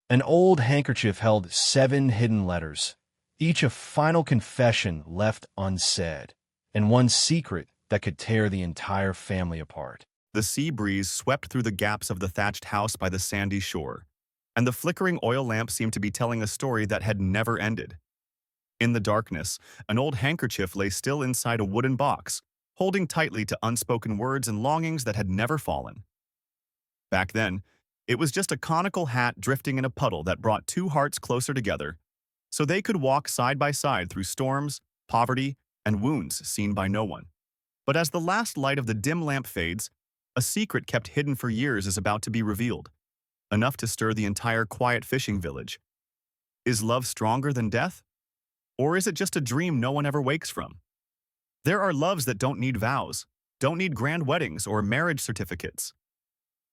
An old handkerchief held 7 hidden letters, each a final confession left unsaid, and one secret that could tear the entire family apart. The sea breeze swept through the gaps of the thatched house by the sandy shore, and the flickering oil lamp seemed to be telling a story that had never ended. In the darkness, an old handkerchief lay still inside a wooden box, holding tightly to unspoken words and longings that had never fallen. Back then, it was just a conical hat drifting in a puddle that brought two hearts closer together, so they could walk side by side through storms, poverty, and wounds seen by no one. But as the last light of the dim lamp fades, a secret kept hidden for years is about to be revealed, enough to stir the entire quiet fishing village. Is love stronger than death? Or is it just a dream no one ever wakes from? There are loves that don't need vows, don't need grand weddings or marriage certificates.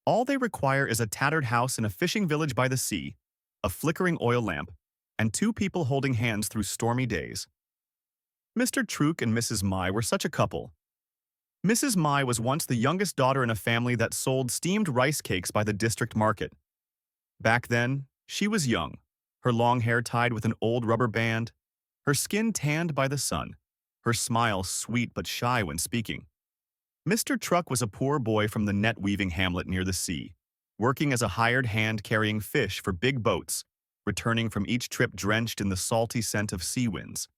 All they require is a tattered house in a fishing village by the sea, a flickering oil lamp, and two people holding hands through stormy days. Mr. Truck and Mrs. Mai were such a couple. Mrs. Mai was once the youngest daughter in a family that sold steamed rice cakes by the district market. Back then, she was young, her long hair tied with an old rubber band, her skin tanned by the sun, her smile sweet but shy when speaking. Mr. Truck was a poor boy from the net-weaving hamlet near the sea, working as a hired hand carrying fish for big boats, returning from each trip drenched in the salty scent of sea winds.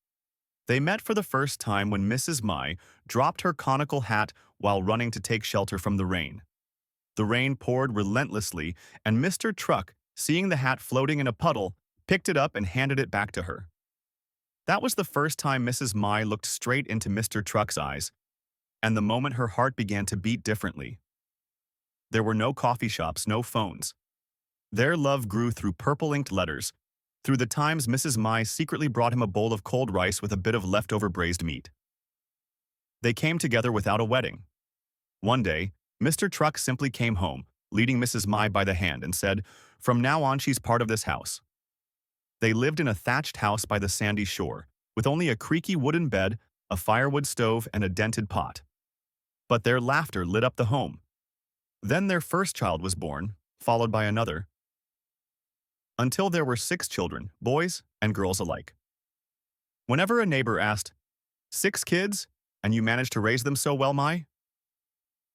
They met for the first time when Mrs. Mai dropped her conical hat while running to take shelter from the rain. The rain poured relentlessly, and Mr. Truck, seeing the hat floating in a puddle, picked it up and handed it back to her. That was the first time Mrs. Mai looked straight into Mr. Truck's eyes, and the moment her heart began to beat differently. There were no coffee shops, no phones. Their love grew through purple-inked letters, through the times Mrs. Mai secretly brought him a bowl of cold rice with a bit of leftover braised meat. They came together without a wedding. One day, Mr. Truck simply came home, leading Mrs. Mai by the hand, and said, "From now on, she's part of this house." They lived in a thatched house by the sandy shore, with only a creaky wooden bed, a firewood stove, and a dented pot. But their laughter lit up the home. Then their first child was born, followed by another, until there were 6 children, boys and girls alike. Whenever a neighbor asked, "6 kids, and you managed to raise them so well, Mai?"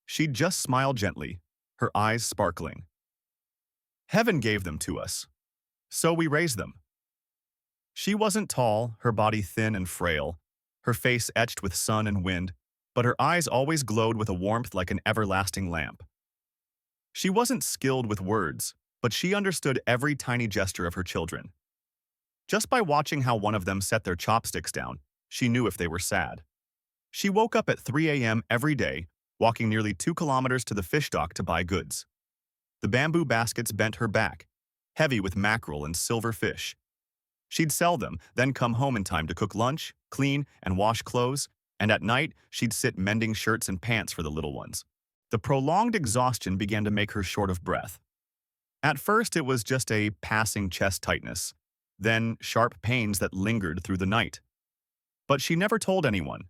she'd just smile gently, her eyes sparkling. "Heaven gave them to us, so we raised them." She wasn't tall, her body thin and frail, her face etched with sun and wind, but her eyes always glowed with a warmth like an everlasting lamp. She wasn't skilled with words, but she understood every tiny gesture of her children. Just by watching how one of them set their chopsticks down, she knew if they were sad. She woke up at 3 a.m. every day, walking nearly 2 kilometers to the fish dock to buy goods. The bamboo baskets bent her back, heavy with mackerel and silver fish. She'd sell them, then come home in time to cook lunch, clean, and wash clothes, and at night, she'd sit mending shirts and pants for the little ones. The prolonged exhaustion began to make her short of breath. At first, it was just a passing chest tightness, then sharp pains that lingered through the night. But she never told anyone.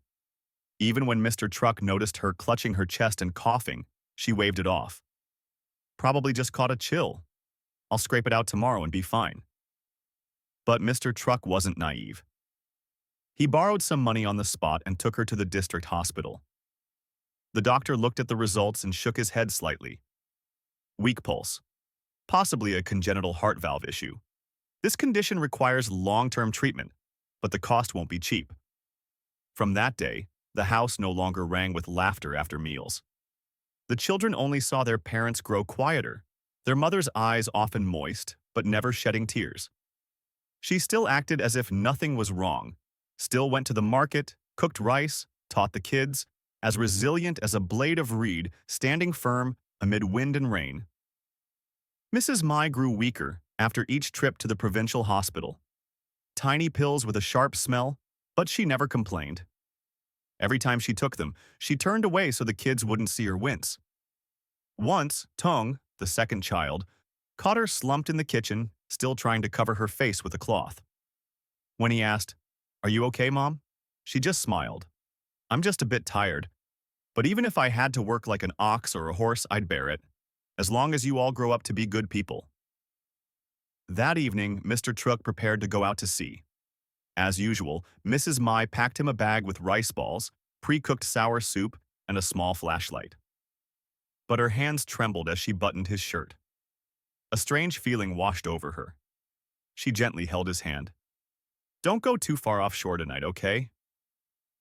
Even when Mr. Truck noticed her clutching her chest and coughing, she waved it off. "Probably just caught a chill. I'll scrape it out tomorrow and be fine." But Mr. Truck wasn't naive. He borrowed some money on the spot and took her to the district hospital. The doctor looked at the results and shook his head slightly. Weak pulse. Possibly a congenital heart valve issue. This condition requires long-term treatment, but the cost won't be cheap. From that day, the house no longer rang with laughter after meals. The children only saw their parents grow quieter, their mother's eyes often moist, but never shedding tears. She still acted as if nothing was wrong, still went to the market, cooked rice, taught the kids, as resilient as a blade of reed standing firm amid wind and rain. Mrs. Mai grew weaker after each trip to the provincial hospital. Tiny pills with a sharp smell, but she never complained. Every time she took them, she turned away so the kids wouldn't see her wince. Once, Tong, the second child, caught her slumped in the kitchen, still trying to cover her face with a cloth. When he asked, "Are you okay, Mom?" she just smiled. "I'm just a bit tired. But even if I had to work like an ox or a horse, I'd bear it, as long as you all grow up to be good people." That evening, Mr. Truck prepared to go out to sea. As usual, Mrs. Mai packed him a bag with rice balls, pre-cooked sour soup, and a small flashlight. But her hands trembled as she buttoned his shirt. A strange feeling washed over her. She gently held his hand. "Don't go too far offshore tonight, okay?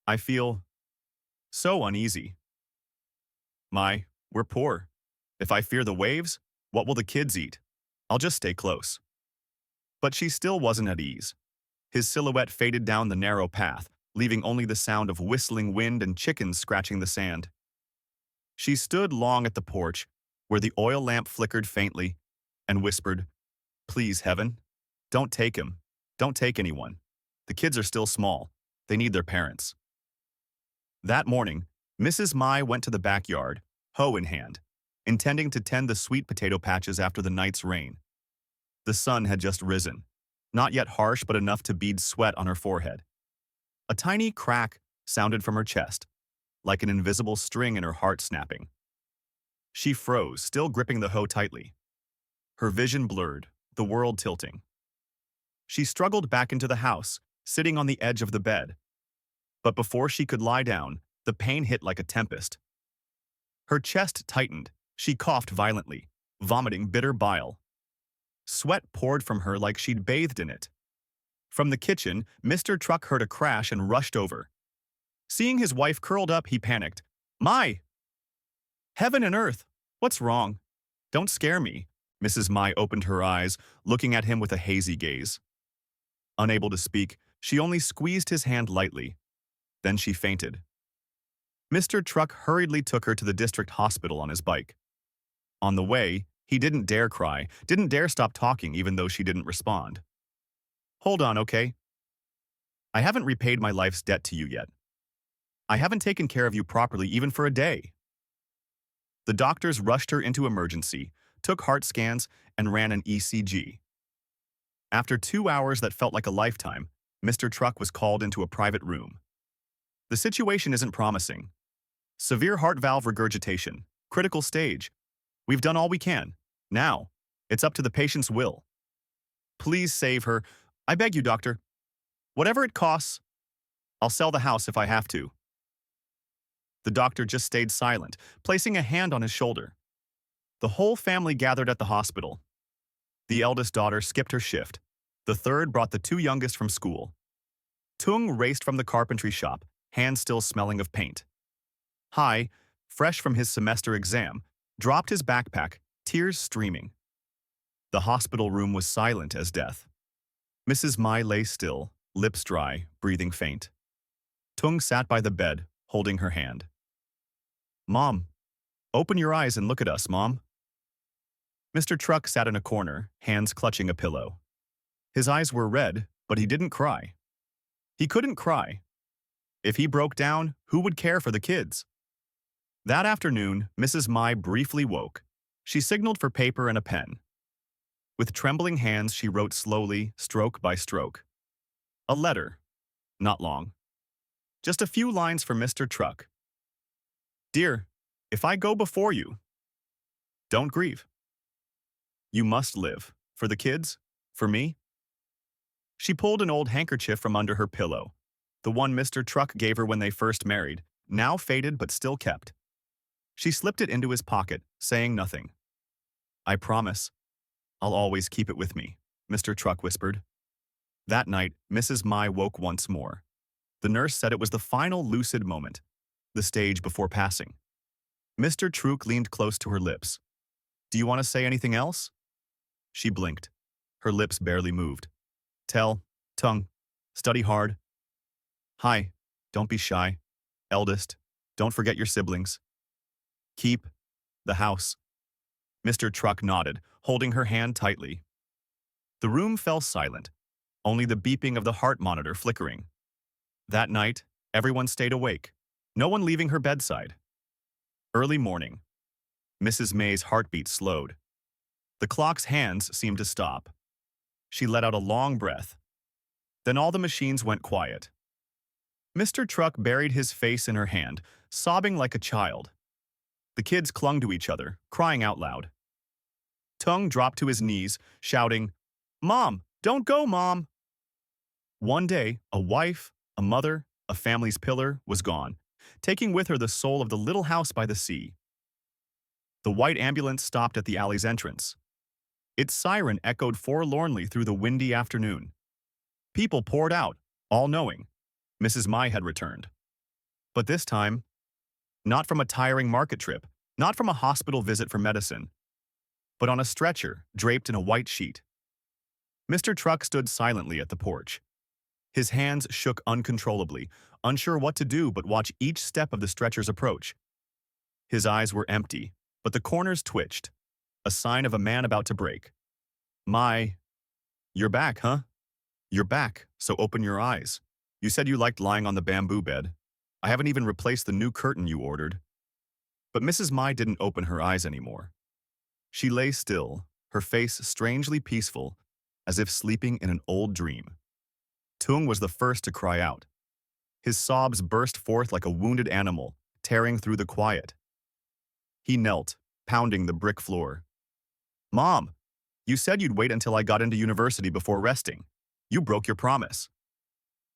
I feel so uneasy. Mai, we're poor. If I fear the waves, what will the kids eat? I'll just stay close." But she still wasn't at ease. His silhouette faded down the narrow path, leaving only the sound of whistling wind and chickens scratching the sand. She stood long at the porch, where the oil lamp flickered faintly, and whispered, "Please, heaven, don't take him. Don't take anyone. The kids are still small. They need their parents." That morning, Mrs. Mai went to the backyard, hoe in hand, intending to tend the sweet potato patches after the night's rain. The sun had just risen, not yet harsh but enough to bead sweat on her forehead. A tiny crack sounded from her chest, like an invisible string in her heart snapping. She froze, still gripping the hoe tightly. Her vision blurred, the world tilting. She struggled back into the house, sitting on the edge of the bed. But before she could lie down, the pain hit like a tempest. Her chest tightened. She coughed violently, vomiting bitter bile. Sweat poured from her like she'd bathed in it. From the kitchen, Mr. Truck heard a crash and rushed over. Seeing his wife curled up, he panicked. "Mai! Heaven and earth! What's wrong? Don't scare me." Mrs. Mai opened her eyes, looking at him with a hazy gaze. Unable to speak, she only squeezed his hand lightly. Then she fainted. Mr. Truck hurriedly took her to the district hospital on his bike. On the way, he didn't dare cry, didn't dare stop talking even though she didn't respond. "Hold on, okay? I haven't repaid my life's debt to you yet. I haven't taken care of you properly even for a day." The doctors rushed her into emergency, took heart scans, and ran an ECG. After 2 hours that felt like a lifetime, Mr. Truck was called into a private room. "The situation isn't promising. Severe heart valve regurgitation, critical stage. We've done all we can. Now, it's up to the patient's will. Please save her. I beg you, doctor. Whatever it costs, I'll sell the house if I have to." The doctor just stayed silent, placing a hand on his shoulder. The whole family gathered at the hospital. The eldest daughter skipped her shift. The third brought the two youngest from school. Tung raced from the carpentry shop, hands still smelling of paint. Hai, fresh from his semester exam, dropped his backpack, tears streaming. The hospital room was silent as death. Mrs. Mai lay still, lips dry, breathing faint. Tung sat by the bed, holding her hand. "Mom, open your eyes and look at us, Mom." Mr. Truck sat in a corner, hands clutching a pillow. His eyes were red, but he didn't cry. He couldn't cry. If he broke down, who would care for the kids? That afternoon, Mrs. Mai briefly woke. She signaled for paper and a pen. With trembling hands, she wrote slowly, stroke by stroke. A letter. Not long. Just a few lines for Mr. Truck. "Dear, if I go before you, don't grieve. You must live. For the kids, for me." She pulled an old handkerchief from under her pillow, the one Mr. Truck gave her when they first married, now faded but still kept. She slipped it into his pocket, saying nothing. "I promise. I'll always keep it with me," Mr. Truck whispered. That night, Mrs. Mai woke once more. The nurse said it was the final lucid moment, the stage before passing. Mr. Truck leaned close to her lips. "Do you want to say anything else?" She blinked. Her lips barely moved. "Tell, Tung, study hard. Hai, don't be shy. Eldest, don't forget your siblings. Keep the house." Mr. Truck nodded, holding her hand tightly. The room fell silent, only the beeping of the heart monitor flickering. That night, everyone stayed awake, no one leaving her bedside. Early morning. Mrs. May's heartbeat slowed. The clock's hands seemed to stop. She let out a long breath. Then all the machines went quiet. Mr. Truck buried his face in her hand, sobbing like a child. The kids clung to each other, crying out loud. Tung dropped to his knees, shouting, Mom, don't go, Mom! One day, a wife, a mother, a family's pillar was gone, taking with her the soul of the little house by the sea. The white ambulance stopped at the alley's entrance. Its siren echoed forlornly through the windy afternoon. People poured out, all knowing Mrs. Mai had returned. But this time, not from a tiring market trip, not from a hospital visit for medicine, but on a stretcher draped in a white sheet. Mr. Truck stood silently at the porch. His hands shook uncontrollably, unsure what to do but watch each step of the stretcher's approach. His eyes were empty, but the corners twitched, a sign of a man about to break. Mai, you're back, huh? You're back, so open your eyes. You said you liked lying on the bamboo bed. I haven't even replaced the new curtain you ordered. But Mrs. Mai didn't open her eyes anymore. She lay still, her face strangely peaceful, as if sleeping in an old dream. Tung was the first to cry out. His sobs burst forth like a wounded animal, tearing through the quiet. He knelt, pounding the brick floor. Mom, you said you'd wait until I got into university before resting. You broke your promise.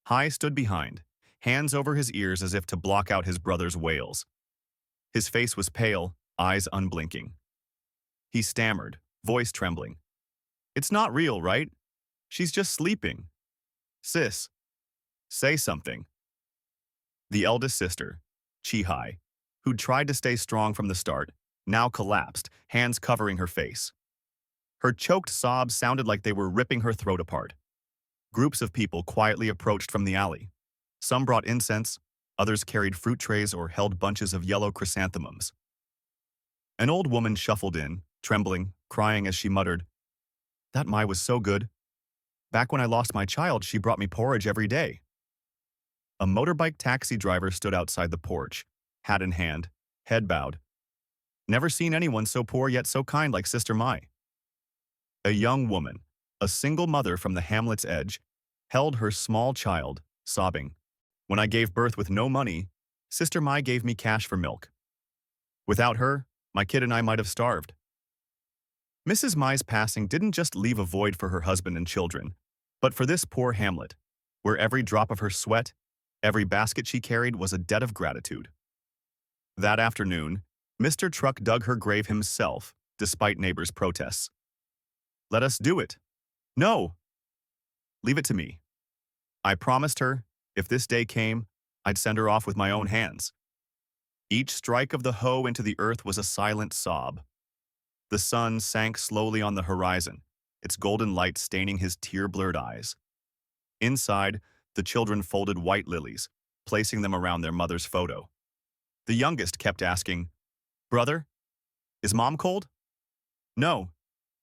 Hai stood behind, hands over his ears as if to block out his brother's wails. His face was pale, eyes unblinking. He stammered, voice trembling. It's not real, right? She's just sleeping. Sis, say something. The eldest sister, Chi Hai, who'd tried to stay strong from the start, now collapsed, hands covering her face. Her choked sobs sounded like they were ripping her throat apart. Groups of people quietly approached from the alley. Some brought incense, others carried fruit trays or held bunches of yellow chrysanthemums. An old woman shuffled in, trembling, crying as she muttered, "That Mai was so good. Back when I lost my child, she brought me porridge every day." A motorbike taxi driver stood outside the porch, hat in hand, head bowed. Never seen anyone so poor yet so kind like Sister Mai. A young woman, a single mother from the hamlet's edge, held her small child, sobbing. When I gave birth with no money, Sister Mai gave me cash for milk. Without her, my kid and I might have starved. Mrs. Mai's passing didn't just leave a void for her husband and children, but for this poor hamlet, where every drop of her sweat, every basket she carried was a debt of gratitude. That afternoon, Mr. Truck dug her grave himself, despite neighbors' protests. Let us do it. No. Leave it to me. I promised her, if this day came, I'd send her off with my own hands. Each strike of the hoe into the earth was a silent sob. The sun sank slowly on the horizon, its golden light staining his tear-blurred eyes. Inside, the children folded white lilies, placing them around their mother's photo. The youngest kept asking, "Brother, is Mom cold?" "No,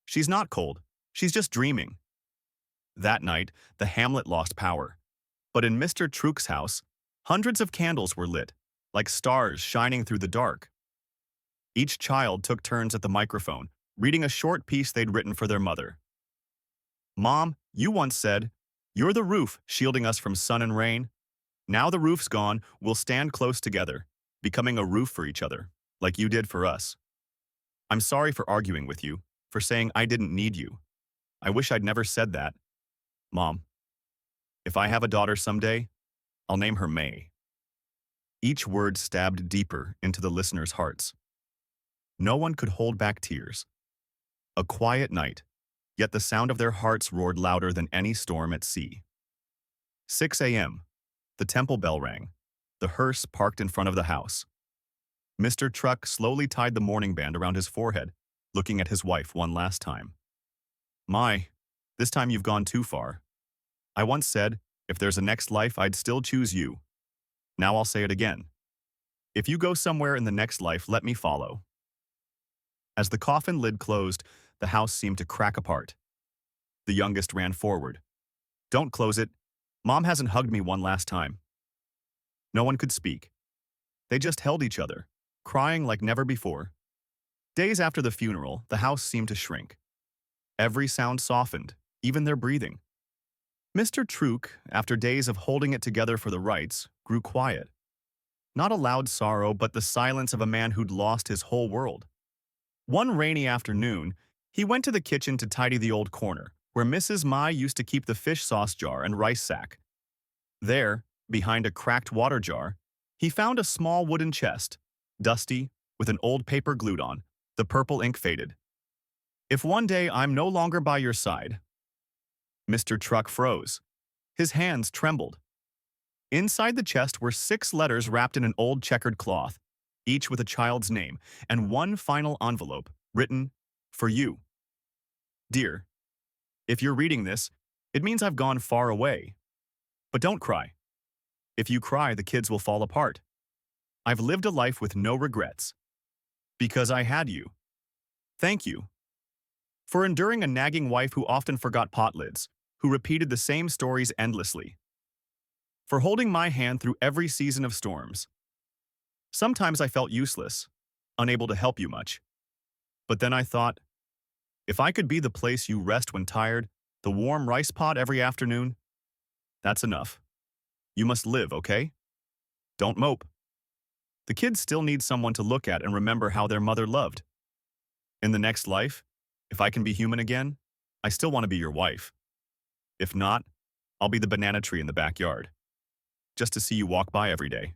she's not cold. She's just dreaming." That night, the hamlet lost power. But in Mr. Truck's house, hundreds of candles were lit, like stars shining through the dark. Each child took turns at the microphone, reading a short piece they'd written for their mother. "Mom, you once said, 'You're the roof shielding us from sun and rain.' Now the roof's gone, we'll stand close together, becoming a roof for each other, like you did for us. I'm sorry for arguing with you, for saying I didn't need you. I wish I'd never said that. Mom, if I have a daughter someday, I'll name her May." Each word stabbed deeper into the listeners' hearts. No one could hold back tears. A quiet night, yet the sound of their hearts roared louder than any storm at sea. 6 a.m. The temple bell rang. The hearse parked in front of the house. Mr. Truck slowly tied the mourning band around his forehead, looking at his wife one last time. "Mai, this time you've gone too far. I once said, if there's a next life, I'd still choose you. Now I'll say it again. If you go somewhere in the next life, let me follow." As the coffin lid closed, the house seemed to crack apart. The youngest ran forward. "Don't close it. Mom hasn't hugged me one last time." No one could speak. They just held each other, crying like never before. Days after the funeral, the house seemed to shrink. Every sound softened, even their breathing. Mr. Truck, after days of holding it together for the rites, grew quiet. Not a loud sorrow, but the silence of a man who'd lost his whole world. One rainy afternoon, he went to the kitchen to tidy the old corner, where Mrs. Mai used to keep the fish sauce jar and rice sack. There, behind a cracked water jar, he found a small wooden chest, dusty, with an old paper glued on, the purple ink faded. If one day I'm no longer by your side. Mr. Truck froze. His hands trembled. Inside the chest were 6 letters wrapped in an old checkered cloth, each with a child's name, and one final envelope, written, "For you." Dear, if you're reading this, it means I've gone far away. But don't cry. If you cry, the kids will fall apart. I've lived a life with no regrets. Because I had you. Thank you. For enduring a nagging wife who often forgot pot lids, who repeated the same stories endlessly. For holding my hand through every season of storms. Sometimes I felt useless, unable to help you much. But then I thought, if I could be the place you rest when tired, the warm rice pot every afternoon, that's enough. You must live, okay? Don't mope. The kids still need someone to look at and remember how their mother loved. In the next life, if I can be human again, I still want to be your wife. If not, I'll be the banana tree in the backyard, just to see you walk by every day.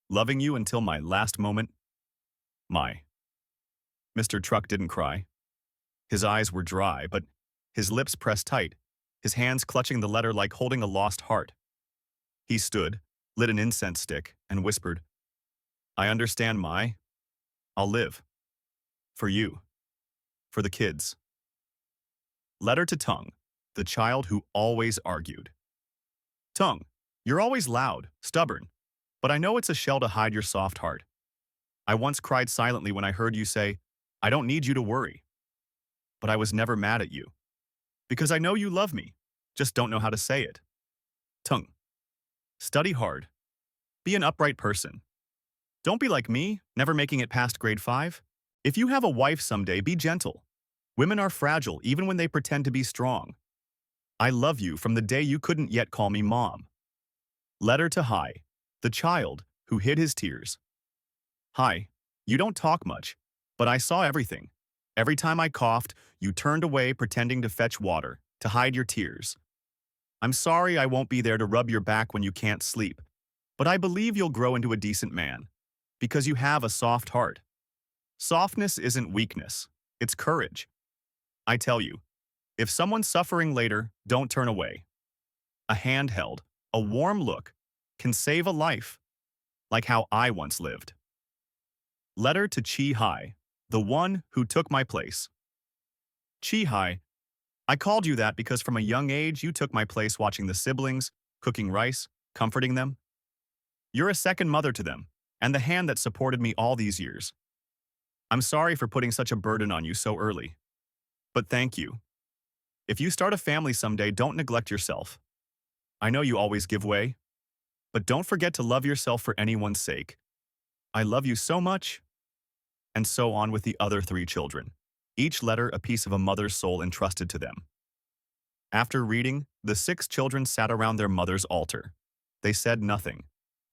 Loving you until my last moment. My. Mr. Truck didn't cry. His eyes were dry, but his lips pressed tight, his hands clutching the letter like holding a lost heart. He stood, lit an incense stick, and whispered, I understand, Mai. I'll live. For you. For the kids. Letter to Tung, the child who always argued. Tung, you're always loud, stubborn, but I know it's a shell to hide your soft heart. I once cried silently when I heard you say, I don't need you to worry. But I was never mad at you. Because I know you love me, just don't know how to say it. Tung. Study hard. Be an upright person. Don't be like me, never making it past grade 5. If you have a wife someday, be gentle. Women are fragile even when they pretend to be strong. I love you from the day you couldn't yet call me mom. Letter to Hai, the child who hid his tears. Hai, you don't talk much, but I saw everything. Every time I coughed, you turned away pretending to fetch water, to hide your tears. I'm sorry I won't be there to rub your back when you can't sleep, but I believe you'll grow into a decent man, because you have a soft heart. Softness isn't weakness, it's courage. I tell you, if someone's suffering later, don't turn away. A hand held, a warm look, can save a life, like how I once lived. Letter to Chi Hai, the one who took my place. Chi Hai, I called you that because from a young age you took my place watching the siblings, cooking rice, comforting them. You're a second mother to them, and the hand that supported me all these years. I'm sorry for putting such a burden on you so early. But thank you. If you start a family someday, don't neglect yourself. I know you always give way, but don't forget to love yourself for anyone's sake. I love you so much. And so on with the other 3 children, each letter a piece of a mother's soul entrusted to them. After reading, the 6 children sat around their mother's altar. They said nothing,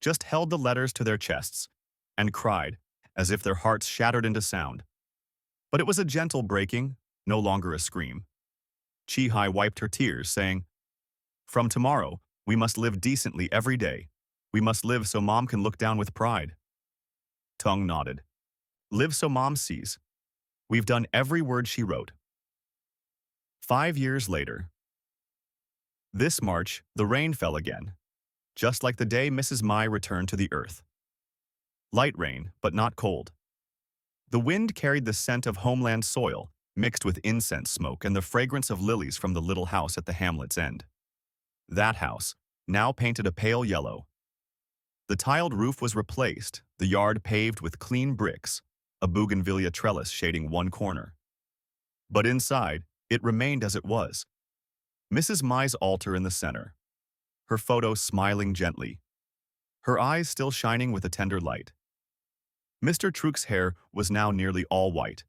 just held the letters to their chests and cried as if their hearts shattered into sound. But it was a gentle breaking, no longer a scream. Chi Hai wiped her tears, saying, From tomorrow, we must live decently every day. We must live so Mom can look down with pride. Tung nodded. Live so Mom sees. We've done every word she wrote. 5 years later. This March, the rain fell again, just like the day Mrs. Mai returned to the earth. Light rain, but not cold. The wind carried the scent of homeland soil, mixed with incense smoke and the fragrance of lilies from the little house at the hamlet's end. That house, now painted a pale yellow. The tiled roof was replaced, the yard paved with clean bricks, a bougainvillea trellis shading one corner. But inside, it remained as it was. Mrs. Mai's altar in the center, her photo smiling gently, her eyes still shining with a tender light. Mr. Truck's hair was now nearly all white,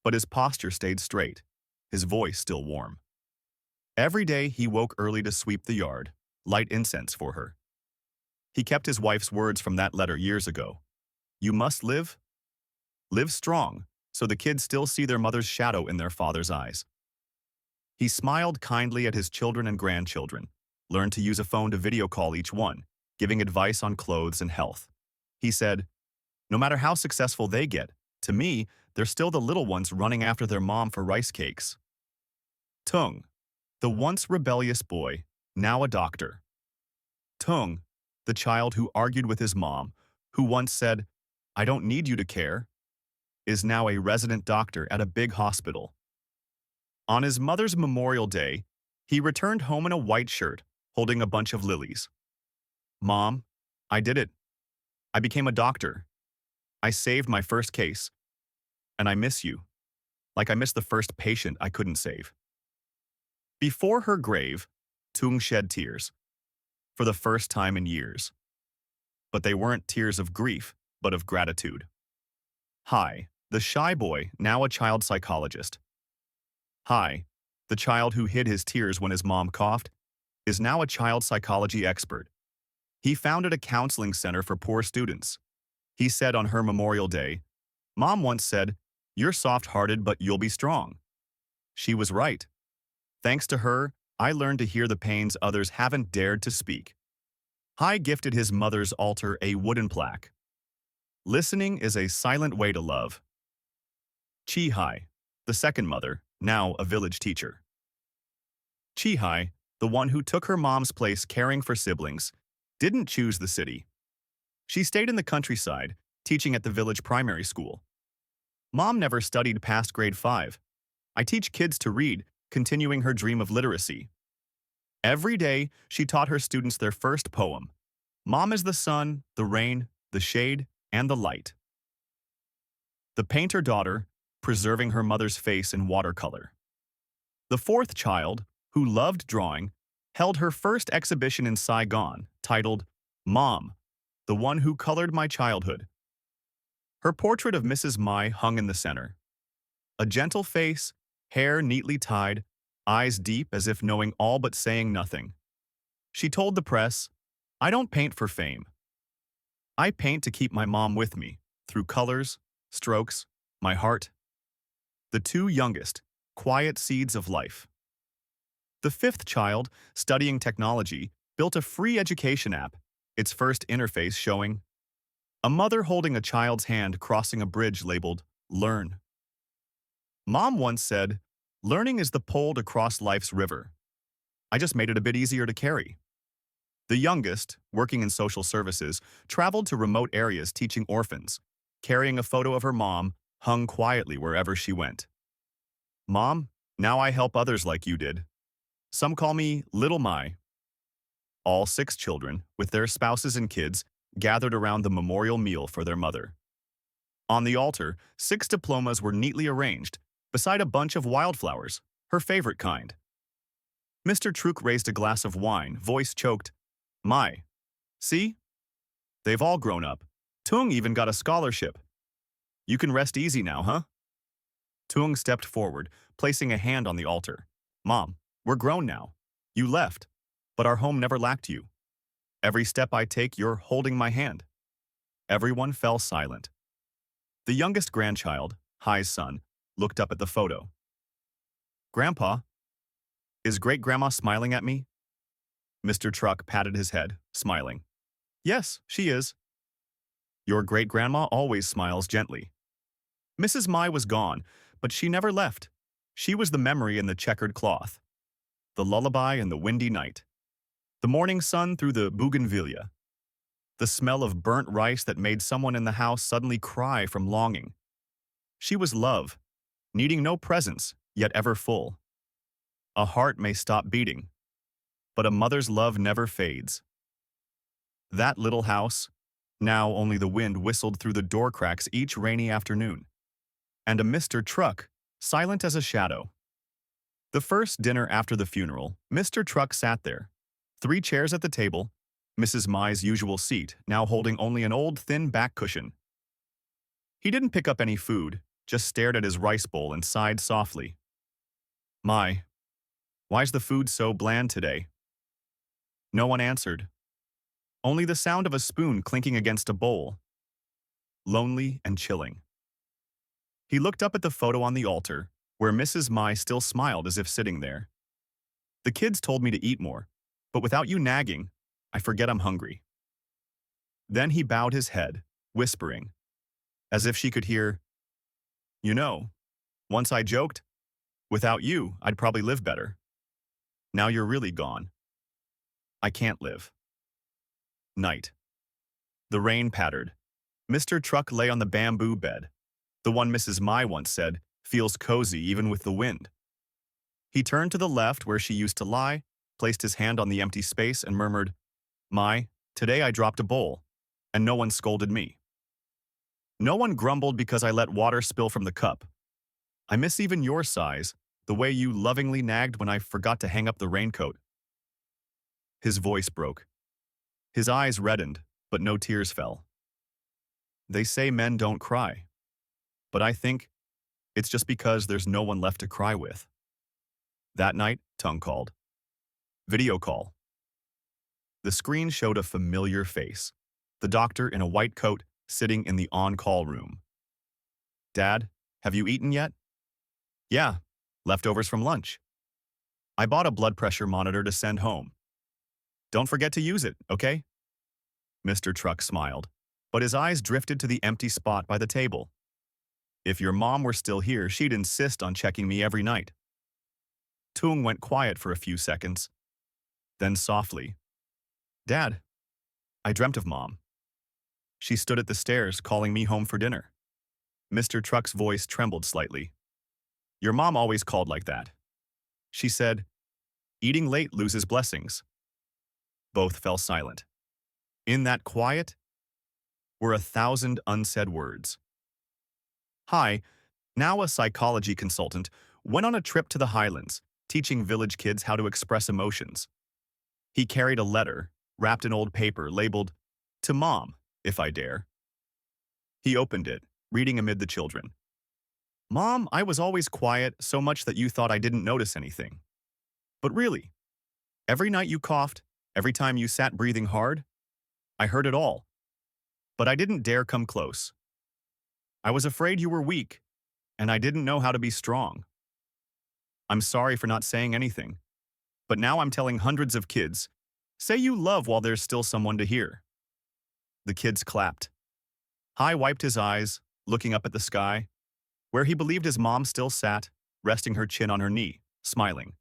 but his posture stayed straight, his voice still warm. Every day he woke early to sweep the yard, light incense for her. He kept his wife's words from that letter years ago. You must live. Live strong, so the kids still see their mother's shadow in their father's eyes. He smiled kindly at his children and grandchildren, learned to use a phone to video call each one, giving advice on clothes and health. He said, "No matter how successful they get, to me, they're still the little ones running after their mom for rice cakes." Tung, the once rebellious boy, now a doctor. Tung, the child who argued with his mom, who once said, "I don't need you to care," is now a resident doctor at a big hospital. On his mother's Memorial Day, he returned home in a white shirt, holding a bunch of lilies. "Mom, I did it. I became a doctor. I saved my first case. And I miss you, like I missed the first patient I couldn't save." Before her grave, Tung shed tears, for the first time in years. But they weren't tears of grief, but of gratitude. Hai, the shy boy, now a child psychologist. Hai, the child who hid his tears when his mom coughed, is now a child psychology expert. He founded a counseling center for poor students. He said on her Memorial Day, "Mom once said, 'You're soft-hearted, but you'll be strong.' She was right. Thanks to her, I learned to hear the pains others haven't dared to speak." Hai gifted his mother's altar a wooden plaque. "Listening is a silent way to love." Chi Hai, the second mother, now a village teacher. Chi Hai, the one who took her mom's place caring for siblings, didn't choose the city. She stayed in the countryside, teaching at the village primary school. "Mom never studied past grade 5. I teach kids to read," continuing her dream of literacy. Every day, she taught her students their first poem. Mom is the sun, the rain, the shade, and the light. The painter daughter, preserving her mother's face in watercolor. The fourth child, who loved drawing, held her first exhibition in Saigon, titled Mom, the One Who Colored My Childhood. Her portrait of Mrs. Mai hung in the center. A gentle face, hair neatly tied, eyes deep as if knowing all but saying nothing. She told the press, "I don't paint for fame. I paint to keep my mom with me, through colors, strokes, my heart." The two youngest, quiet seeds of life. The fifth child, studying technology, built a free education app, its first interface showing a mother holding a child's hand crossing a bridge labeled Learn. Mom once said, "Learning is the pole to cross life's river. I just made it a bit easier to carry." The youngest, working in social services, traveled to remote areas teaching orphans, carrying a photo of her mom hung quietly wherever she went. "Mom, now I help others like you did. Some call me Little Mai." All 6 children, with their spouses and kids, gathered around the memorial meal for their mother. On the altar, 6 diplomas were neatly arranged, beside a bunch of wildflowers, her favorite kind. Mr. Truk raised a glass of wine, voice choked. "My, see? They've all grown up. Tung even got a scholarship. You can rest easy now, huh?" Tung stepped forward, placing a hand on the altar. "Mom, we're grown now. You left, but our home never lacked you. Every step I take, you're holding my hand." Everyone fell silent. The youngest grandchild, Hai's son, looked up at the photo. "Grandpa, is great-grandma smiling at me?" Mr. Truck patted his head, smiling. "Yes, she is. Your great-grandma always smiles gently." Mrs. Mai was gone, but she never left. She was the memory in the checkered cloth, the lullaby in the windy night, the morning sun through the bougainvillea, the smell of burnt rice that made someone in the house suddenly cry from longing. She was love, needing no presents, yet ever full. A heart may stop beating, but a mother's love never fades. That little house, now only the wind whistled through the door cracks each rainy afternoon. And a Mr. Truck, silent as a shadow. The first dinner after the funeral, Mr. Truck sat there. 3 chairs at the table, Mrs. Mai's usual seat, now holding only an old thin back cushion. He didn't pick up any food, just stared at his rice bowl and sighed softly. "Mai, why's the food so bland today?" No one answered. Only the sound of a spoon clinking against a bowl. Lonely and chilling. He looked up at the photo on the altar, where Mrs. Mai still smiled as if sitting there, The kids told me to eat more, but without you nagging, I forget I'm hungry." Then he bowed his head, whispering, as if she could hear, "You know, once I joked, without you, I'd probably live better. Now you're really gone. I can't live." Night. The rain pattered. Mr. Truck lay on the bamboo bed. The one Mrs. Mai once said, "Feels cozy even with the wind." He turned to the left where she used to lie, placed his hand on the empty space and murmured, "Mai, today I dropped a bowl, and no one scolded me. No one grumbled because I let water spill from the cup. I miss even your sighs, the way you lovingly nagged when I forgot to hang up the raincoat." His voice broke. His eyes reddened, but no tears fell. They say men don't cry, but I think it's just because there's no one left to cry with. That night, Tung called. Video call. The screen showed a familiar face, the doctor in a white coat sitting in the on-call room. "Dad, have you eaten yet?" "Yeah, leftovers from lunch. I bought a blood pressure monitor to send home. Don't forget to use it, okay?" Mr. Truck smiled, but his eyes drifted to the empty spot by the table. "If your mom were still here, she'd insist on checking me every night." Tung went quiet for a few seconds. Then softly, "Dad, I dreamt of Mom. She stood at the stairs calling me home for dinner." Mr. Truck's voice trembled slightly. "Your mom always called like that. She said, 'Eating late loses blessings.'" Both fell silent. In that quiet were 1,000 unsaid words. Hai, now a psychology consultant, went on a trip to the Highlands, teaching village kids how to express emotions. He carried a letter, wrapped in old paper, labeled, "To Mom, if I dare." He opened it, reading amid the children. "Mom, I was always quiet, so much that you thought I didn't notice anything. But really, every night you coughed, every time you sat breathing hard, I heard it all. But I didn't dare come close. I was afraid you were weak, and I didn't know how to be strong. I'm sorry for not saying anything, but now I'm telling hundreds of kids, say you love while there's still someone to hear." The kids clapped. Hai wiped his eyes, looking up at the sky, where he believed his mom still sat, resting her chin on her knee, smiling.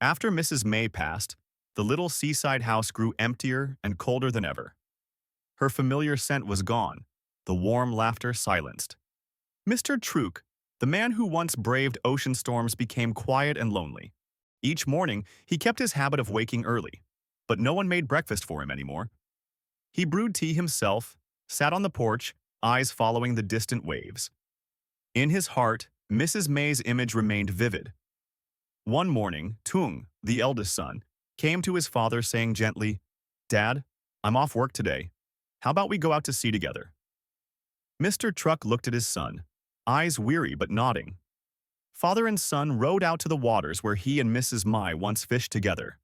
After Mrs. May passed, the little seaside house grew emptier and colder than ever. Her familiar scent was gone, the warm laughter silenced. Mr. Truck, the man who once braved ocean storms, became quiet and lonely. Each morning, he kept his habit of waking early, but no one made breakfast for him anymore. He brewed tea himself, sat on the porch, eyes following the distant waves. In his heart, Mrs. May's image remained vivid. One morning, Tung, the eldest son, came to his father saying gently, "Dad, I'm off work today. How about we go out to sea together?" Mr. Truck looked at his son, eyes weary but nodding. Father and son rowed out to the waters where he and Mrs. Mai once fished together.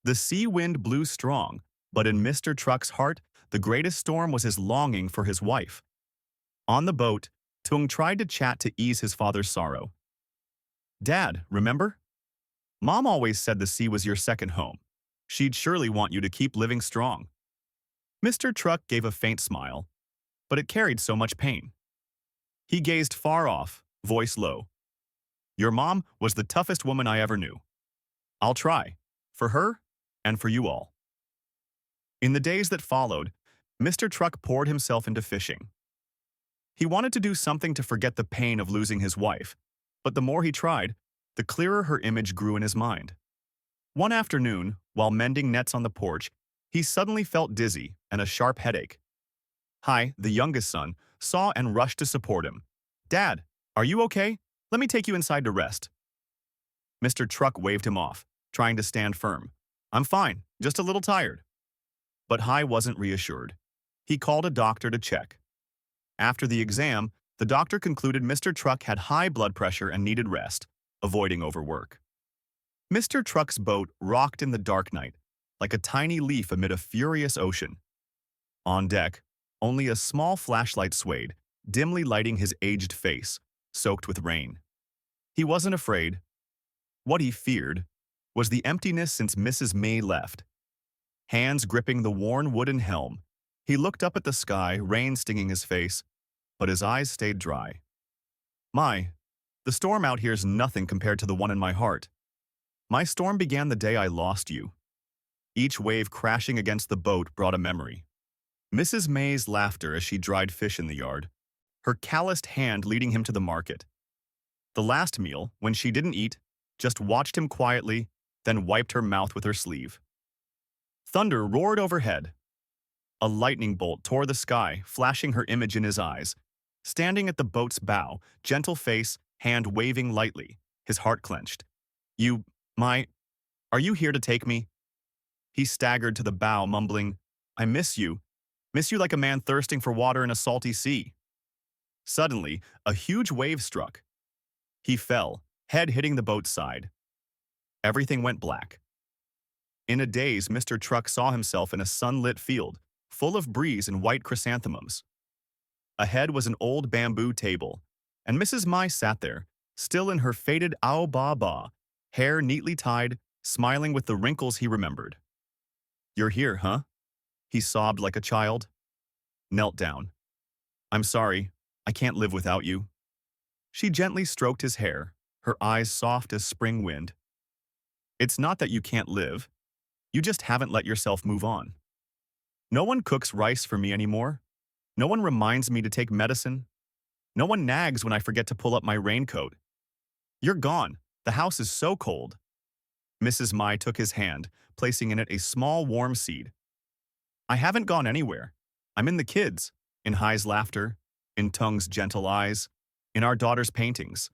The sea wind blew strong, but in Mr. Truck's heart, the greatest storm was his longing for his wife. On the boat, Tung tried to chat to ease his father's sorrow. "Dad, remember? Mom always said the sea was your second home. She'd surely want you to keep living strong." Mr. Truck gave a faint smile, but it carried so much pain. He gazed far off, voice low. "Your mom was the toughest woman I ever knew. I'll try, for her and for you all." In the days that followed, Mr. Truck poured himself into fishing. He wanted to do something to forget the pain of losing his wife, but the more he tried, the clearer her image grew in his mind. One afternoon, while mending nets on the porch, he suddenly felt dizzy and a sharp headache. Hai, the youngest son, saw and rushed to support him. "Dad, are you okay? Let me take you inside to rest." Mr. Truck waved him off, trying to stand firm. "I'm fine, just a little tired." But Hai wasn't reassured. He called a doctor to check. After the exam, the doctor concluded Mr. Truck had high blood pressure and needed rest, avoiding overwork. Mr. Truck's boat rocked in the dark night, like a tiny leaf amid a furious ocean. On deck, only a small flashlight swayed, dimly lighting his aged face, soaked with rain. He wasn't afraid. What he feared was the emptiness since Mrs. May left. Hands gripping the worn wooden helm, he looked up at the sky, rain stinging his face, but his eyes stayed dry. My, the storm out here's nothing compared to the one in my heart. My storm began the day I lost you. Each wave crashing against the boat brought a memory. Mrs. May's laughter as she dried fish in the yard, her calloused hand leading him to the market. The last meal, when she didn't eat, just watched him quietly, then wiped her mouth with her sleeve. Thunder roared overhead. A lightning bolt tore the sky, flashing her image in his eyes. Standing at the boat's bow, gentle face, hand waving lightly, his heart clenched. Are you here to take me? He staggered to the bow, mumbling, I miss you like a man thirsting for water in a salty sea. Suddenly, a huge wave struck. He fell, head hitting the boat's side. Everything went black. In a daze, Mr. Truck saw himself in a sunlit field, full of breeze and white chrysanthemums. Ahead was an old bamboo table, and Mrs. Mai sat there, still in her faded ao ba ba, hair neatly tied, smiling with the wrinkles he remembered. You're here, huh? He sobbed like a child. Knelt down. I'm sorry, I can't live without you. She gently stroked his hair, her eyes soft as spring wind. It's not that you can't live. You just haven't let yourself move on. No one cooks rice for me anymore. No one reminds me to take medicine. No one nags when I forget to pull up my raincoat. You're gone. The house is so cold. Mrs. Mai took his hand, placing in it a small warm seed. I haven't gone anywhere. I'm in the kids, in Hai's laughter, in Tung's gentle eyes, in our daughter's paintings.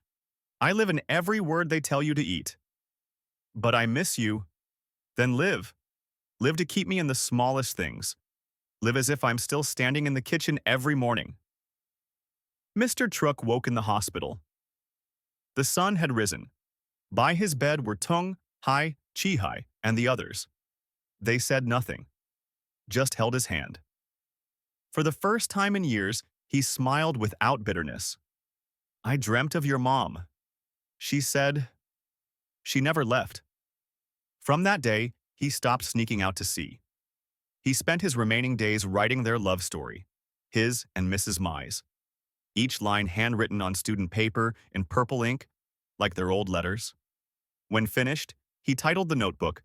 I live in every word they tell you to eat. But I miss you. Then live. Live to keep me in the smallest things. Live as if I'm still standing in the kitchen every morning. Mr. Truck woke in the hospital. The sun had risen. By his bed were Tung, Hai, Chi Hai, and the others. They said nothing, just held his hand. For the first time in years, he smiled without bitterness. I dreamt of your mom. She said. She never left. From that day, he stopped sneaking out to sea. He spent his remaining days writing their love story, his and Mrs. Mai's. Each line handwritten on student paper in purple ink, like their old letters. When finished, he titled the notebook,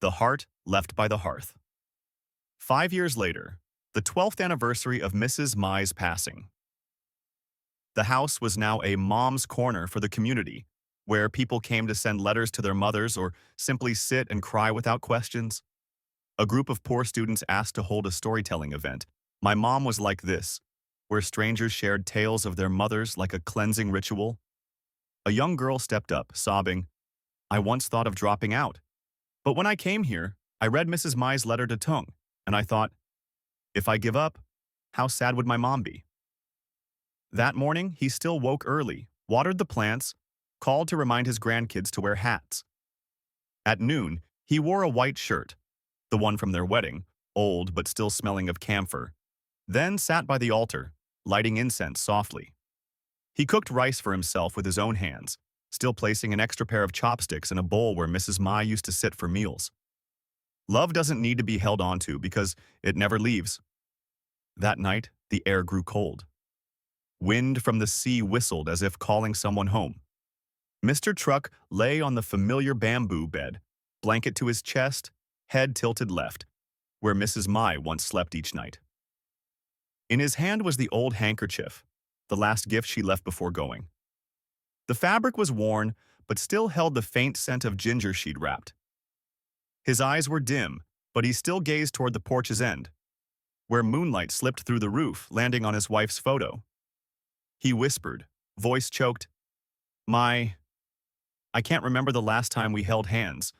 The Heart Left by the Hearth. 5 years later, the 12th anniversary of Mrs. Mai's passing. The house was now a mom's corner for the community, where people came to send letters to their mothers or simply sit and cry without questions. A group of poor students asked to hold a storytelling event. My mom was like this, where strangers shared tales of their mothers like a cleansing ritual. A young girl stepped up, sobbing, I once thought of dropping out. But when I came here, I read Mrs. Mai's letter to Tung, and I thought, if I give up, how sad would my mom be? That morning, he still woke early, watered the plants, called to remind his grandkids to wear hats. At noon, he wore a white shirt, the one from their wedding, old but still smelling of camphor, then sat by the altar, lighting incense softly. He cooked rice for himself with his own hands, still placing an extra pair of chopsticks in a bowl where Mrs. Mai used to sit for meals. Love doesn't need to be held onto because it never leaves. That night, the air grew cold. Wind from the sea whistled as if calling someone home. Mr. Truck lay on the familiar bamboo bed, blanket to his chest, head tilted left, where Mrs. Mai once slept each night. In his hand was the old handkerchief, the last gift she left before going. The fabric was worn, but still held the faint scent of ginger she'd wrapped. His eyes were dim, but he still gazed toward the porch's end, where moonlight slipped through the roof, landing on his wife's photo. He whispered, voice choked, I can't remember the last time we held hands.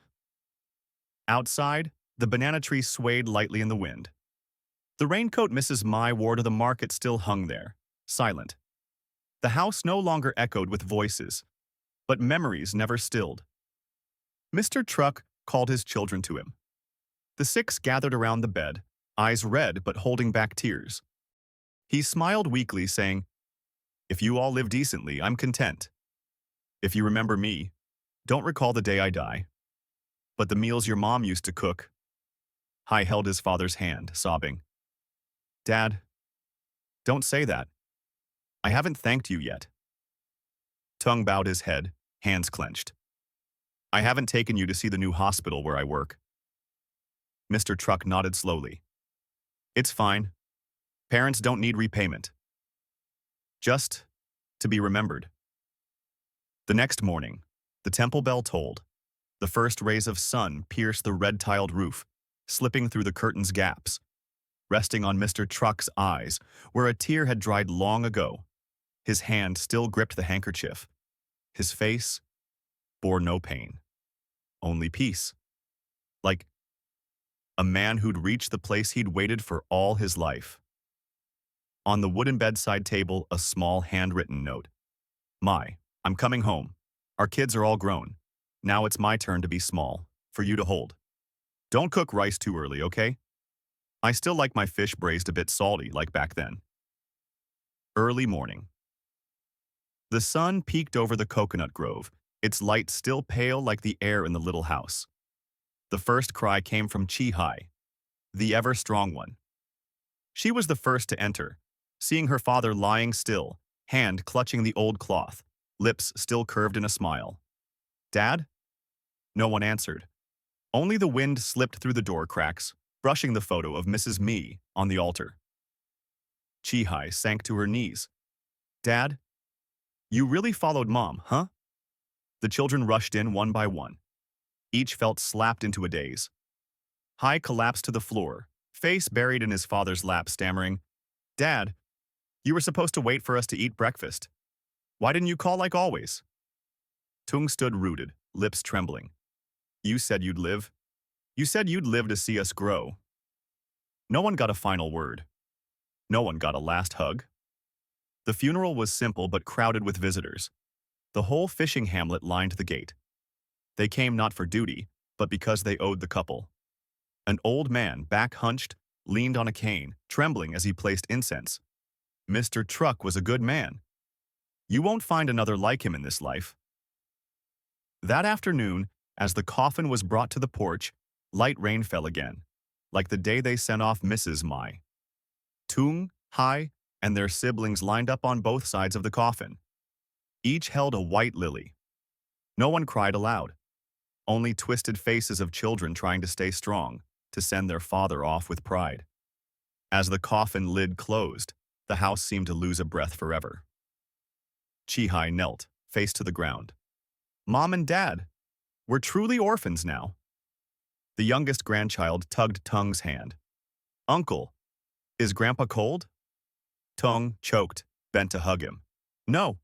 Outside, the banana tree swayed lightly in the wind. The raincoat Mrs. Mai wore to the market still hung there, silent. The house no longer echoed with voices, but memories never stilled. Mr. Truck called his children to him. The 6 gathered around the bed, eyes red but holding back tears. He smiled weakly, saying, If you all live decently, I'm content. If you remember me, don't recall the day I die. But the meals your mom used to cook. Hai held his father's hand, sobbing. Dad, don't say that. I haven't thanked you yet. Tung bowed his head, hands clenched. I haven't taken you to see the new hospital where I work. Mr. Truck nodded slowly. It's fine. Parents don't need repayment. Just to be remembered. The next morning, the temple bell tolled. The first rays of sun pierced the red-tiled roof, slipping through the curtain's gaps, resting on Mr. Truck's eyes, where a tear had dried long ago. His hand still gripped the handkerchief. His face bore no pain, only peace. Like a man who'd reached the place he'd waited for all his life. On the wooden bedside table, a small handwritten note. I'm coming home. Our kids are all grown. Now it's my turn to be small, for you to hold. Don't cook rice too early, okay? I still like my fish braised a bit salty like back then. Early morning. The sun peeked over the coconut grove, its light still pale like the air in the little house. The first cry came from Chi Hai, the ever-strong one. She was the first to enter, seeing her father lying still, hand clutching the old cloth, lips still curved in a smile. Dad? No one answered. Only the wind slipped through the door cracks, brushing the photo of Mrs. Mi on the altar. Chi Hai sank to her knees. Dad? You really followed Mom, huh? The children rushed in one by one. Each felt slapped into a daze. Hai collapsed to the floor, face buried in his father's lap, stammering, Dad, you were supposed to wait for us to eat breakfast. Why didn't you call like always? Tung stood rooted, lips trembling. You said you'd live. You said you'd live to see us grow. No one got a final word. No one got a last hug. The funeral was simple but crowded with visitors. The whole fishing hamlet lined the gate. They came not for duty, but because they owed the couple. An old man, back hunched, leaned on a cane, trembling as he placed incense. Mr. Truck was a good man. You won't find another like him in this life. That afternoon, as the coffin was brought to the porch, light rain fell again, like the day they sent off Mrs. Mai. Tung, Hai, and their siblings lined up on both sides of the coffin. Each held a white lily. No one cried aloud. Only twisted faces of children trying to stay strong, to send their father off with pride. As the coffin lid closed, the house seemed to lose a breath forever. Chi Hai knelt, face to the ground. Mom and Dad, we're truly orphans now. The youngest grandchild tugged Tung's hand. Uncle, is Grandpa cold? Tung choked, bent to hug him. No,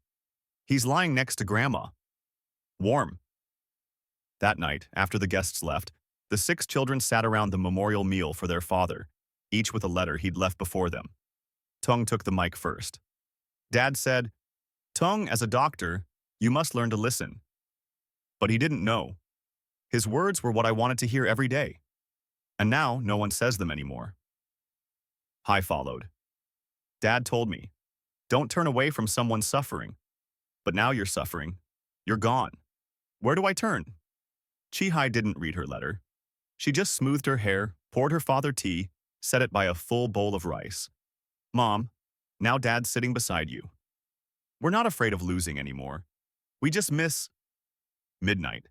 he's lying next to Grandma. Warm. That night, after the guests left, the 6 children sat around the memorial meal for their father, each with a letter he'd left before them. Tung took the mic first. Dad said, Tung, as a doctor, you must learn to listen. But he didn't know. His words were what I wanted to hear every day. And now no one says them anymore. Hai followed. Dad told me, don't turn away from someone suffering. But now you're suffering. You're gone. Where do I turn? Chi Hai didn't read her letter. She just smoothed her hair, poured her father tea, set it by a full bowl of rice. Mom, now Dad's sitting beside you. We're not afraid of losing anymore. We just miss... Midnight.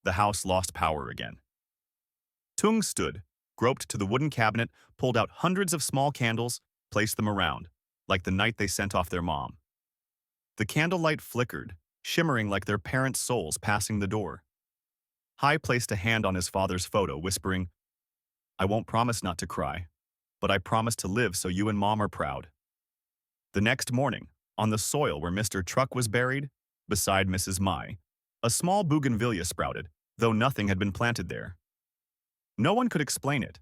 The house lost power again. Tung stood, groped to the wooden cabinet, pulled out hundreds of small candles, placed them around, like the night they sent off their mom. The candlelight flickered, shimmering like their parents' souls passing the door. Hai placed a hand on his father's photo, whispering, I won't promise not to cry, but I promise to live so you and Mom are proud. The next morning, on the soil where Mr. Truck was buried, beside Mrs. Mai, a small bougainvillea sprouted, though nothing had been planted there. No one could explain it.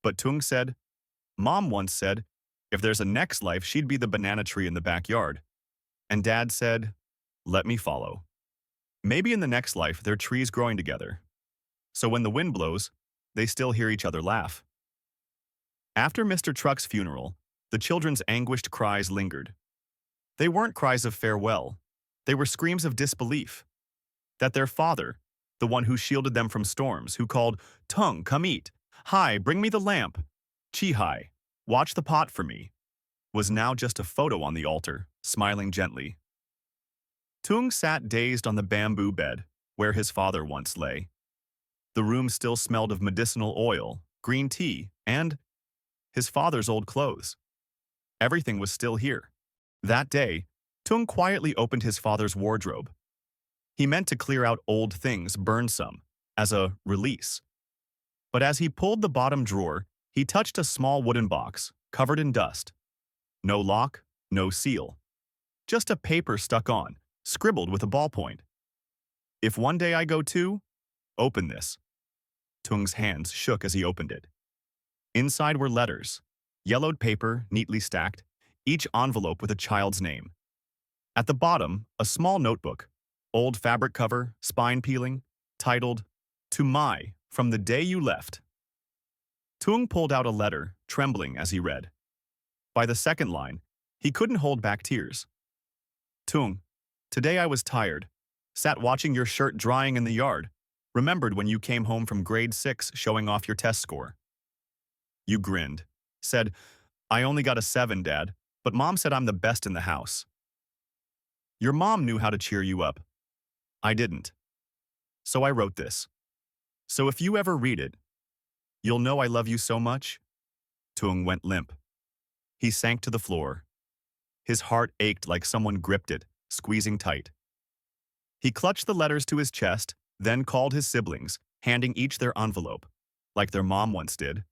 But Tung said, Mom once said, if there's a next life, she'd be the banana tree in the backyard. And Dad said, let me follow. Maybe in the next life, they're trees growing together. So when the wind blows, they still hear each other laugh. After Mr. Truck's funeral, the children's anguished cries lingered. They weren't cries of farewell. They were screams of disbelief. That their father, the one who shielded them from storms, who called, Tung, come eat. Hai, bring me the lamp. Chi Hai, watch the pot for me, was now just a photo on the altar, smiling gently. Tung sat dazed on the bamboo bed, where his father once lay. The room still smelled of medicinal oil, green tea, and his father's old clothes. Everything was still here. That day, Tung quietly opened his father's wardrobe. He meant to clear out old things, burn some, as a release. But as he pulled the bottom drawer, he touched a small wooden box, covered in dust. No lock, no seal. Just a paper stuck on, scribbled with a ballpoint. If one day I go too, open this. Tung's hands shook as he opened it. Inside were letters, yellowed paper neatly stacked, each envelope with a child's name. At the bottom, a small notebook, old fabric cover, spine peeling, titled, To Mai, from the day you left. Tung pulled out a letter, trembling as he read. By the second line, he couldn't hold back tears. Tung, today I was tired, sat watching your shirt drying in the yard, remembered when you came home from grade 6 showing off your test score. You grinned, said, I only got a 7, Dad, but Mom said I'm the best in the house. Your mom knew how to cheer you up. I didn't. So I wrote this. So if you ever read it, you'll know I love you so much. Tung went limp. He sank to the floor. His heart ached like someone gripped it, squeezing tight. He clutched the letters to his chest, then called his siblings, handing each their envelope, like their mom once did.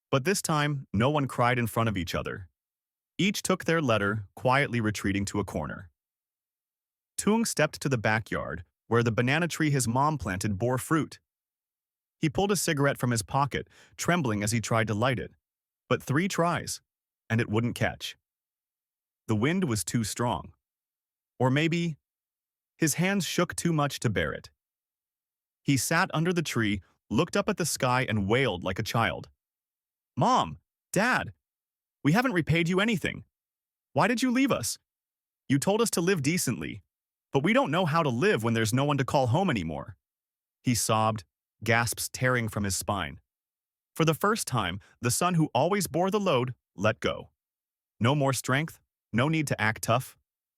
But this time, no one cried in front of each other. Each took their letter, quietly retreating to a corner. Tung stepped to the backyard, where the banana tree his mom planted bore fruit. He pulled a cigarette from his pocket, trembling as he tried to light it. But 3 tries, and it wouldn't catch. The wind was too strong. Or maybe his hands shook too much to bear it. He sat under the tree, looked up at the sky, and wailed like a child. Mom, Dad, we haven't repaid you anything. Why did you leave us? You told us to live decently, but we don't know how to live when there's no one to call home anymore. He sobbed, gasps tearing from his spine. For the first time, the son who always bore the load let go. No more strength, no need to act tough,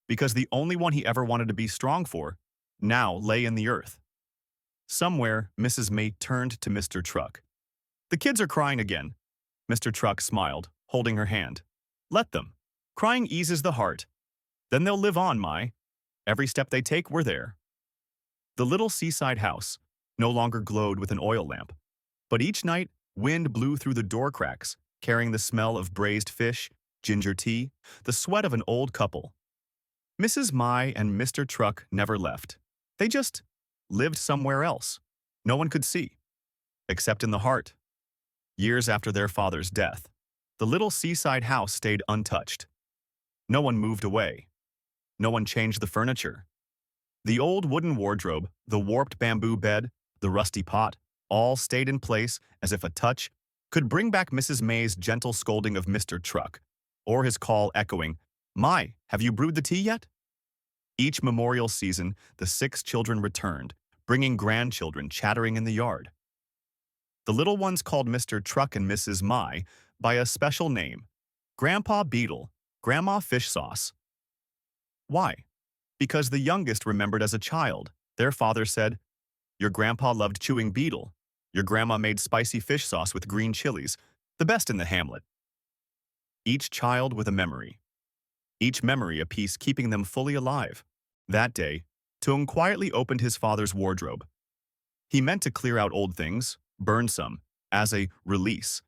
because the only one he ever wanted to be strong for now lay in the earth. Somewhere, Mrs. May turned to Mr. Truck. The kids are crying again. Mr. Truck smiled, holding her hand. Let them. Crying eases the heart. Then they'll live on, Mai. Every step they take, we're there. The little seaside house no longer glowed with an oil lamp, but each night, wind blew through the door cracks, carrying the smell of braised fish, ginger tea, the sweat of an old couple. Mrs. Mai and Mr. Truck never left. They just lived somewhere else. No one could see, except in the heart. Years after their father's death, the little seaside house stayed untouched. No one moved away. No one changed the furniture. The old wooden wardrobe, the warped bamboo bed, the rusty pot, all stayed in place as if a touch could bring back Mrs. May's gentle scolding of Mr. Truck, or his call echoing, Mai, have you brewed the tea yet? Each memorial season, the 6 children returned, bringing grandchildren chattering in the yard. The little ones called Mr. Truck and Mrs. Mai by a special name, Grandpa Beetle, Grandma Fish Sauce. Why? Because the youngest remembered as a child. Their father said, your grandpa loved chewing beetle. Your grandma made spicy fish sauce with green chilies, the best in the hamlet. Each child with a memory. Each memory a piece keeping them fully alive. That day, Tung quietly opened his father's wardrobe. He meant to clear out old things, burn some, as a release.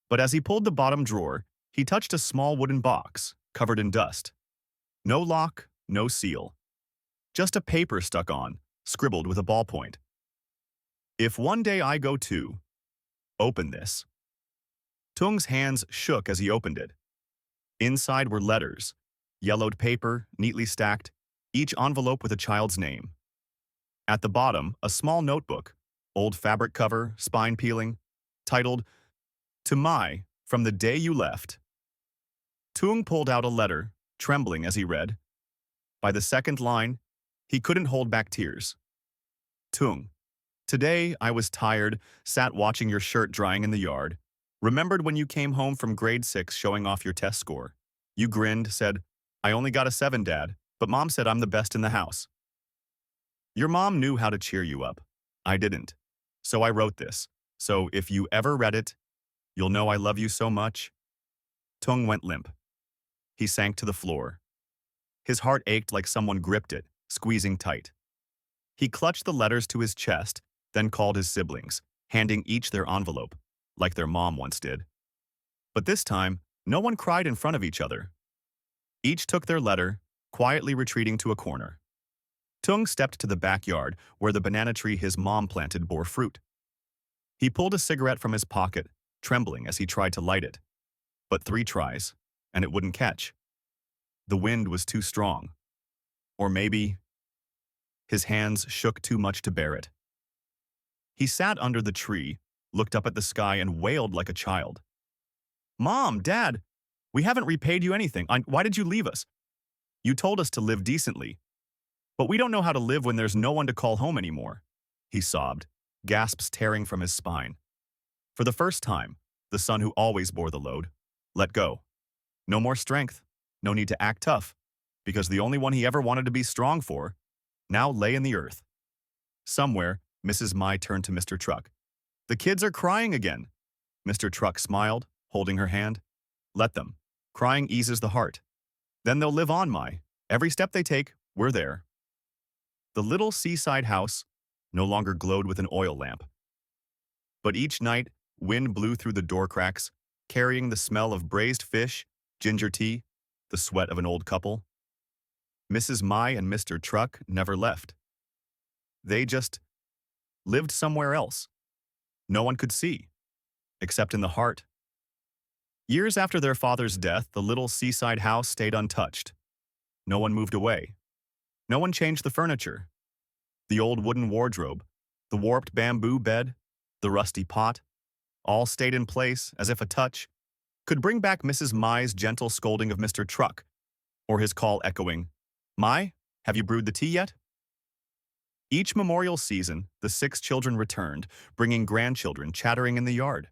But as he pulled the bottom drawer, he touched a small wooden box, covered in dust. No lock, no seal. Just a paper stuck on, scribbled with a ballpoint. If one day I go too, open this. Tung's hands shook as he opened it. Inside were letters, yellowed paper, neatly stacked, each envelope with a child's name. At the bottom, a small notebook, old fabric cover, spine peeling, titled, To Mai, from the day you left. Tung pulled out a letter, trembling as he read. By the second line, he couldn't hold back tears. Tung, Today, I was tired, sat watching your shirt drying in the yard. Remembered when you came home from grade 6 showing off your test score. You grinned, said, I only got a 7, Dad, but Mom said I'm the best in the house. Your mom knew how to cheer you up. I didn't. So I wrote this. So if you ever read it, you'll know I love you so much. Tung went limp. He sank to the floor. His heart ached like someone gripped it, squeezing tight. He clutched the letters to his chest, then called his siblings, handing each their envelope, like their mom once did. But this time, no one cried in front of each other. Each took their letter, quietly retreating to a corner. Tung stepped to the backyard where the banana tree his mom planted bore fruit. He pulled a cigarette from his pocket, trembling as he tried to light it. But 3 tries, and it wouldn't catch. The wind was too strong. Or maybe his hands shook too much to bear it. He sat under the tree, looked up at the sky, and wailed like a child. Mom, Dad, we haven't repaid you anything. Why did you leave us? You told us to live decently. But we don't know how to live when there's no one to call home anymore. He sobbed, gasps tearing from his spine. For the first time, the son who always bore the load let go. No more strength, no need to act tough, because the only one he ever wanted to be strong for now lay in the earth. Somewhere, Mrs. Mai turned to Mr. Truck. The kids are crying again. Mr. Truck smiled, holding her hand. Let them. Crying eases the heart. Then they'll live on, Mai. Every step they take, we're there. The little seaside house no longer glowed with an oil lamp. But each night, wind blew through the door cracks, carrying the smell of braised fish, ginger tea, the sweat of an old couple. Mrs. Mai and Mr. Truck never left. They just lived somewhere else. No one could see, except in the heart. Years after their father's death, the little seaside house stayed untouched. No one moved away. No one changed the furniture. The old wooden wardrobe, the warped bamboo bed, the rusty pot, all stayed in place as if a touch could bring back Mrs. Mai's gentle scolding of Mr. Truck, or his call echoing, Mai, have you brewed the tea yet? Each memorial season, the 6 children returned, bringing grandchildren chattering in the yard.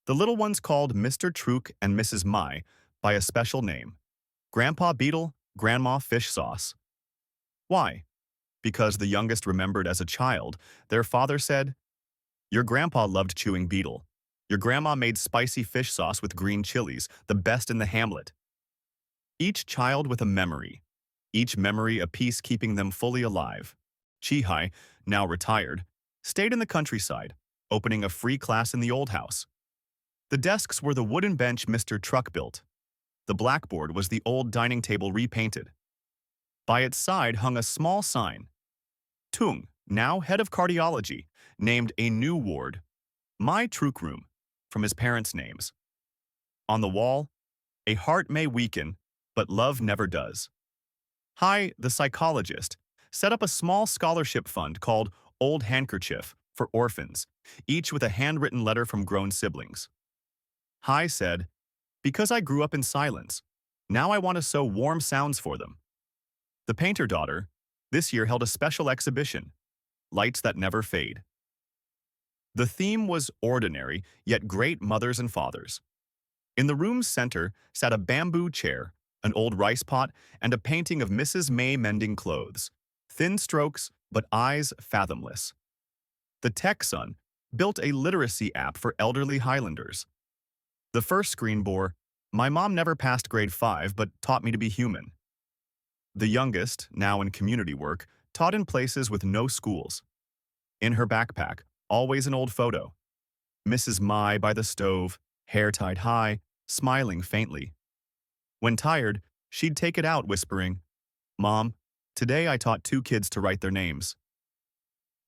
The little ones called Mr. Truck and Mrs. Mai by a special name, Grandpa Beetle, Grandma Fish Sauce. Why? Because the youngest remembered as a child, their father said, Your grandpa loved chewing beetle. Your grandma made spicy fish sauce with green chilies, the best in the hamlet. Each child with a memory, each memory a piece keeping them fully alive. Chihai, now retired, stayed in the countryside, opening a free class in the old house. The desks were the wooden bench Mr. Truck built. The blackboard was the old dining table repainted. By its side hung a small sign. Tung, now head of cardiology, named a new ward, My Truck Room, from his parents' names. On the wall, a heart may weaken, but love never does. Hai, the psychologist, set up a small scholarship fund called Old Handkerchief for orphans, each with a handwritten letter from grown siblings. Hai said, Because I grew up in silence, now I want to sow warm sounds for them. The painter daughter, this year held a special exhibition, Lights That Never Fade. The theme was ordinary, yet great mothers and fathers. In the room's center sat a bamboo chair, an old rice pot, and a painting of Mrs. May mending clothes, thin strokes, but eyes fathomless. The tech son built a literacy app for elderly Highlanders. The first screen bore, My mom never passed grade 5, but taught me to be human. The youngest, now in community work, taught in places with no schools. In her backpack, always an old photo. Mrs. Mai by the stove, hair tied high, smiling faintly. When tired, she'd take it out, whispering, Mom, today I taught 2 kids to write their names.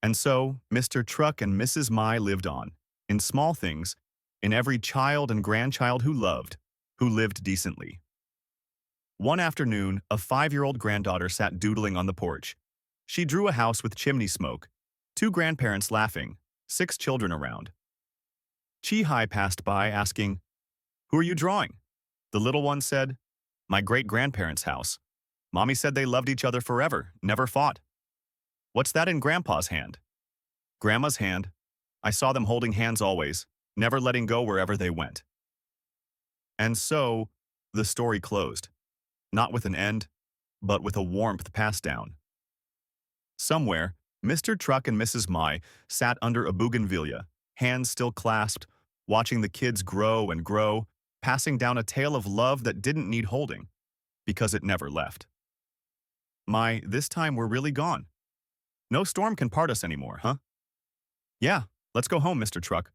And so, Mr. Truck and Mrs. Mai lived on, in small things, in every child and grandchild who lived decently. One afternoon, a 5-year-old granddaughter sat doodling on the porch. She drew a house with chimney smoke, 2 grandparents laughing, 6 children around. Chihai passed by, asking, Who are you drawing? The little one said, My great-grandparents' house. Mommy said they loved each other forever, never fought. What's that in Grandpa's hand? Grandma's hand. I saw them holding hands always, never letting go wherever they went. And so, the story closed. Not with an end, but with a warmth passed down. Somewhere, Mr. Truck and Mrs. Mai sat under a bougainvillea, hands still clasped, watching the kids grow and grow, passing down a tale of love that didn't need holding, because it never left. Mai, this time we're really gone. No storm can part us anymore, huh? Yeah, let's go home, Mr. Truck.